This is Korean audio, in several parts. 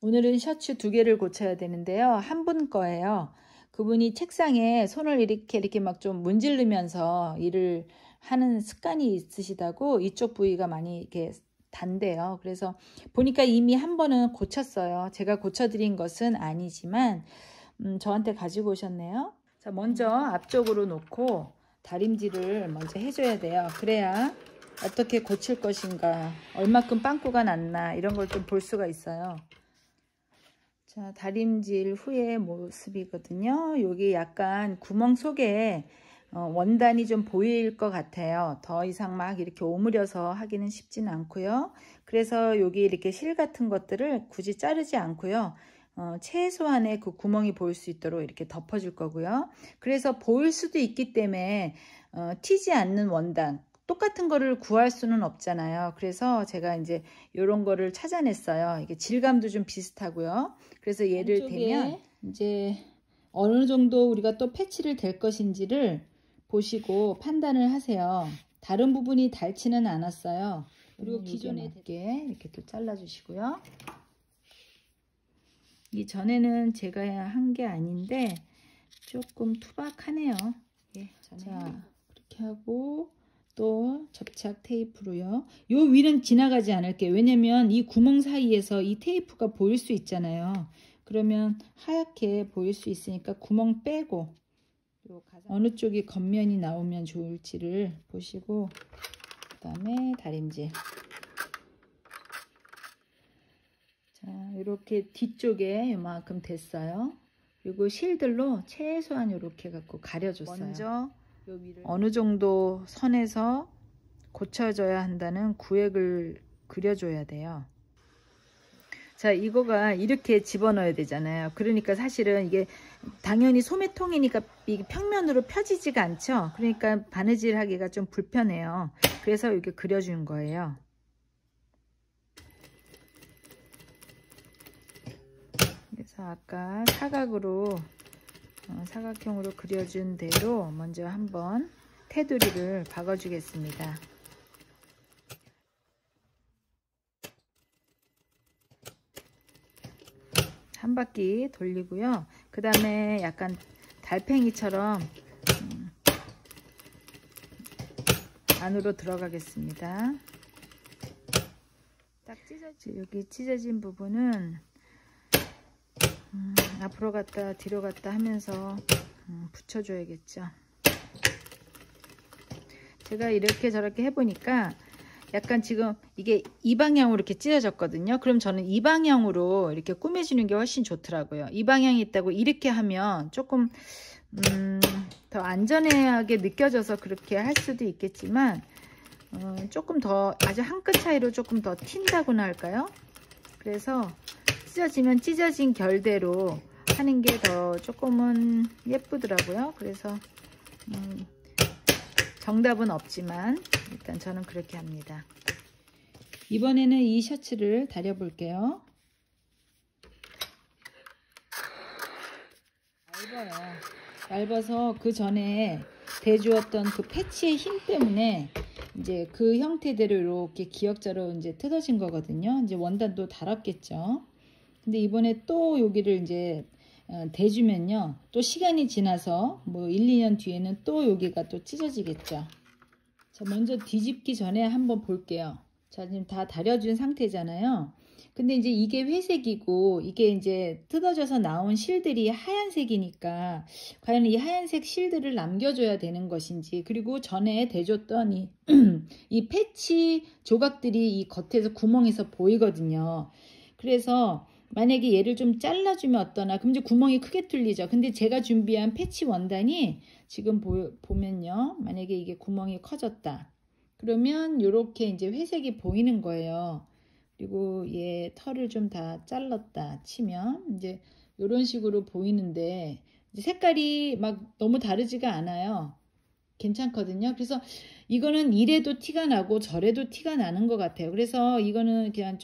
오늘은 셔츠 2개를 고쳐야 되는데요. 한 분 거예요. 그분이 책상에 손을 이렇게 막 좀 문지르면서 일을 하는 습관이 있으시다고 이쪽 부위가 많이 이렇게 단대요. 그래서 보니까 이미 한 번은 고쳤어요. 제가 고쳐드린 것은 아니지만 저한테 가지고 오셨네요. 자, 먼저 앞쪽으로 놓고 다림질을 먼저 해줘야 돼요. 그래야 어떻게 고칠 것인가, 얼마큼 빵꾸가 났나 이런 걸 좀 볼 수가 있어요. 자, 다림질 후의 모습이거든요. 여기 약간 구멍 속에 원단이 좀 보일 것 같아요. 더 이상 막 이렇게 오므려서 하기는 쉽지는 않고요. 그래서 여기 이렇게 실 같은 것들을 굳이 자르지 않고요. 최소한의 그 구멍이 보일 수 있도록 이렇게 덮어줄 거고요. 그래서 보일 수도 있기 때문에 튀지 않는 원단, 똑같은 거를 구할 수는 없잖아요. 그래서 제가 이제 이런 거를 찾아냈어요. 이게 질감도 좀 비슷하고요. 그래서 얘를 대면 이제 어느 정도 우리가 또 패치를 될 것인지를 보시고 판단을 하세요. 다른 부분이 닳지는 않았어요. 그리고 기존에 이렇게 또 잘라주시고요. 이 전에는 제가 한 게 아닌데 조금 투박하네요. 예, 자, 그렇게 하고 또 접착 테이프로요. 요 위는 지나가지 않을게요. 왜냐면 이 구멍 사이에서 이 테이프가 보일 수 있잖아요. 그러면 하얗게 보일 수 있으니까 구멍 빼고 어느 쪽이 겉면이 나오면 좋을지를 보시고 그 다음에 다림질. 자, 이렇게 뒤쪽에 이만큼 됐어요. 그리고 실들로 최소한 이렇게 갖고 가려줬어요. 먼저 어느 정도 선에서 고쳐져야 한다는 구획을 그려줘야 돼요. 자, 이거가 이렇게 집어넣어야 되잖아요. 그러니까 사실은 이게 당연히 소매통이니까 이게 평면으로 펴지지가 않죠. 그러니까 바느질 하기가 좀 불편해요. 그래서 이렇게 그려준 거예요. 그래서 아까 사각형으로 그려준 대로 먼저 한번 테두리를 박아주겠습니다. 한 바퀴 돌리고요. 그 다음에 약간 달팽이처럼 안으로 들어가겠습니다. 딱 여기 찢어진 부분은 앞으로 갔다 뒤로 갔다 하면서 붙여줘야겠죠. 제가 이렇게 저렇게 해보니까 약간 지금 이게 이 방향으로 이렇게 찢어졌거든요. 그럼 저는 이 방향으로 이렇게 꾸며주는 게 훨씬 좋더라고요. 이 방향이 있다고 이렇게 하면 조금 더 안전하게 느껴져서 그렇게 할 수도 있겠지만 조금 더 아주 한 끗 차이로 조금 더 튄다고나 할까요? 그래서 찢어지면 찢어진 결대로 하는 게 더 조금은 예쁘더라고요. 그래서 정답은 없지만 일단 저는 그렇게 합니다. 이번에는 이 셔츠를 다려 볼게요. 얇아서 그 전에 대주었던 그 패치의 힘 때문에 이제 그 형태대로 이렇게 기역자로 이제 뜯어진 거거든요. 이제 원단도 달았겠죠. 근데 이번에 또 여기를 이제 대주면요. 또 시간이 지나서 뭐 1, 2년 뒤에는 또 여기가 또 찢어지겠죠. 자, 먼저 뒤집기 전에 한번 볼게요. 자, 지금 다 다려준 상태잖아요. 근데 이제 이게 회색이고 이게 이제 뜯어져서 나온 실들이 하얀색이니까 과연 이 하얀색 실들을 남겨줘야 되는 것인지, 그리고 전에 대줬던 이 패치 조각들이 이 겉에서 구멍에서 보이거든요. 그래서 만약에 얘를 좀 잘라주면 어떠나. 그럼 이제 구멍이 크게 뚫리죠. 근데 제가 준비한 패치 원단이 지금 보면요. 만약에 이게 구멍이 커졌다. 그러면 이렇게 이제 회색이 보이는 거예요. 그리고 얘 털을 좀 다 잘랐다 치면 이제 이런 식으로 보이는데 이제 색깔이 막 너무 다르지가 않아요. 괜찮거든요. 그래서 이거는 이래도 티가 나고 저래도 티가 나는 것 같아요. 그래서 이거는 그냥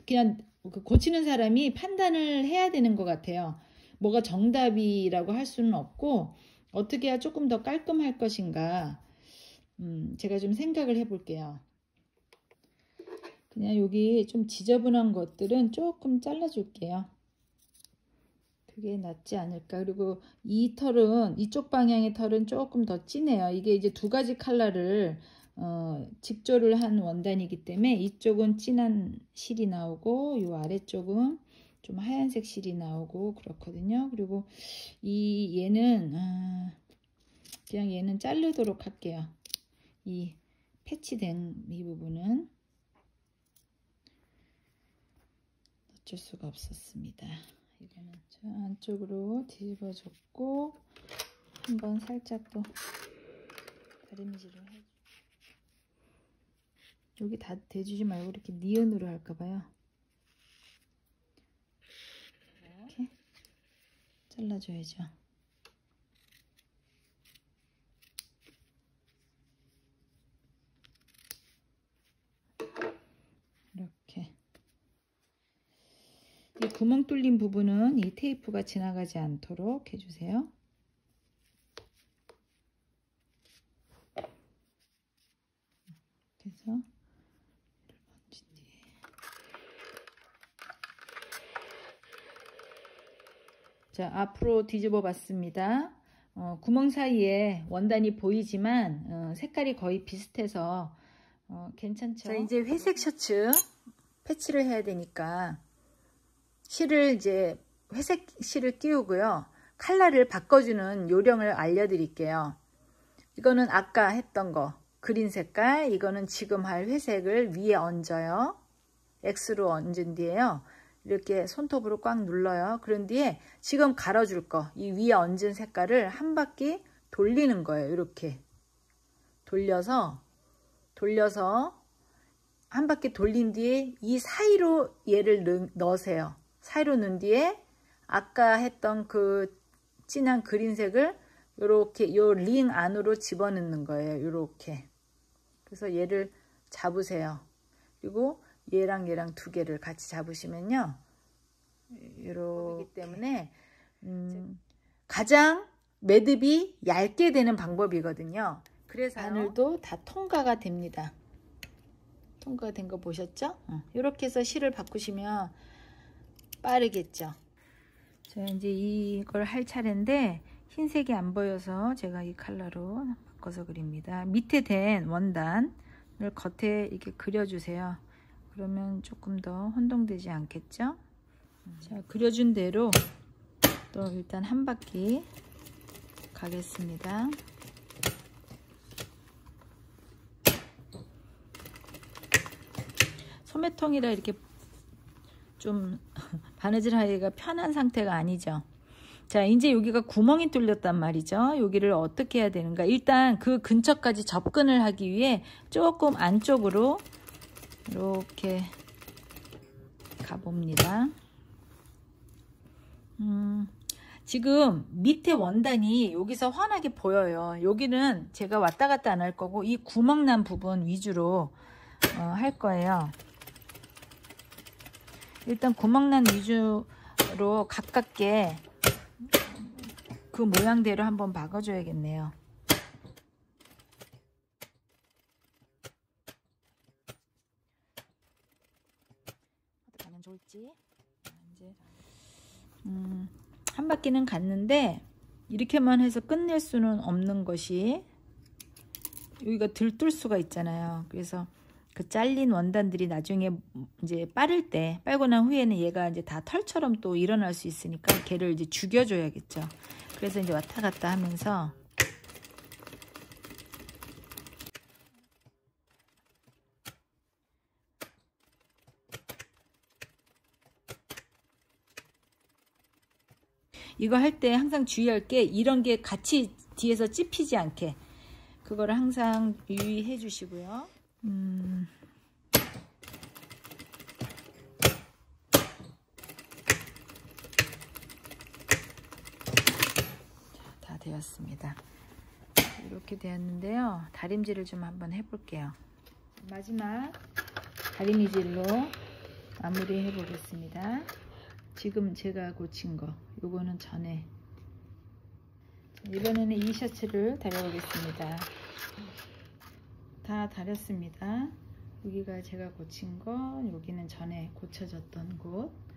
그냥 고치는 사람이 판단을 해야 되는 것 같아요. 뭐가 정답이라고 할 수는 없고 어떻게 해야 조금 더 깔끔할 것인가 제가 좀 생각을 해 볼게요. 그냥 여기 좀 지저분한 것들은 조금 잘라줄게요. 그게 낫지 않을까. 그리고 이 털은, 이쪽 방향의 털은 조금 더 진해요. 이게 이제 두 가지 컬러를 직조를 한 원단이기 때문에 이쪽은 진한 실이 나오고 이 아래쪽은 좀 하얀색 실이 나오고 그렇거든요. 그리고 얘는 그냥 얘는 자르도록 할게요. 이 패치된 이 부분은 어쩔 수가 없었습니다. 이거는 저 안쪽으로 뒤집어줬고 한번 살짝 또 다리미질을 해. 여기 다 대주지 말고 이렇게 니은으로 할까봐요. 이렇게 잘라줘야죠. 이렇게. 이 구멍 뚫린 부분은 이 테이프가 지나가지 않도록 해주세요. 그래서 자, 앞으로 뒤집어 봤습니다. 구멍 사이에 원단이 보이지만 색깔이 거의 비슷해서 괜찮죠? 자, 이제 회색 셔츠 패치를 해야 되니까 실을 이제 회색 실을 띄우고요. 컬러를 바꿔주는 요령을 알려드릴게요. 이거는 아까 했던 거 그린 색깔, 이거는 지금 할 회색을 위에 얹어요. X로 얹은 뒤에요. 이렇게 손톱으로 꽉 눌러요. 그런 뒤에 지금 갈아줄 거, 이 위에 얹은 색깔을 한 바퀴 돌리는 거예요. 이렇게 돌려서 한 바퀴 돌린 뒤에 이 사이로 얘를 넣으세요. 사이로 넣은 뒤에 아까 했던 그 진한 그린색을 이렇게 요 링 안으로 집어넣는 거예요. 이렇게. 그래서 얘를 잡으세요. 그리고 얘랑 두 개를 같이 잡으시면요. 이렇기 때문에 가장 매듭이 얇게 되는 방법이거든요. 그래서 바늘도 다 통과가 됩니다. 통과가 된 거 보셨죠? 이렇게 해서 실을 바꾸시면 빠르겠죠. 자, 이제 이걸 할 차례인데 흰색이 안 보여서 제가 이 컬러로 바꿔서 그립니다. 밑에 된 원단을 겉에 이렇게 그려주세요. 그러면 조금 더 혼동되지 않겠죠? 자, 그려준 대로 또 일단 한 바퀴 가겠습니다. 소매통이라 이렇게 좀 바느질하기가 편한 상태가 아니죠. 자, 이제 여기가 구멍이 뚫렸단 말이죠. 여기를 어떻게 해야 되는가? 일단 그 근처까지 접근을 하기 위해 조금 안쪽으로 이렇게 가봅니다. 지금 밑에 원단이 여기서 환하게 보여요. 여기는 제가 왔다 갔다 안 할 거고 이 구멍 난 부분 위주로 할 거예요. 일단 구멍 난 위주로 가깝게 그 모양대로 한번 박아줘야겠네요. 어떻게 하면 좋을지. 이제 한 바퀴는 갔는데 이렇게만 해서 끝낼 수는 없는 것이 여기가 들뜰 수가 있잖아요. 그래서 그 잘린 원단들이 나중에 이제 빨고 난 후에는 얘가 이제 다 털처럼 또 일어날 수 있으니까 걔를 이제 죽여줘야겠죠. 그래서 이제 왔다 갔다 하면서 이거 할 때 항상 주의할 게 이런 게 같이 뒤에서 찝히지 않게 그거를 항상 유의해 주시고요. 다 되었습니다. 이렇게 되었는데요. 다림질을 좀 한번 해볼게요. 마지막 다리미질로 마무리해 보겠습니다. 지금 제가 고친 거 요거는 전에. 이번에는 이 셔츠를 다려보겠습니다. 다 다렸습니다. 여기가 제가 고친 거, 여기는 전에 고쳐졌던 곳.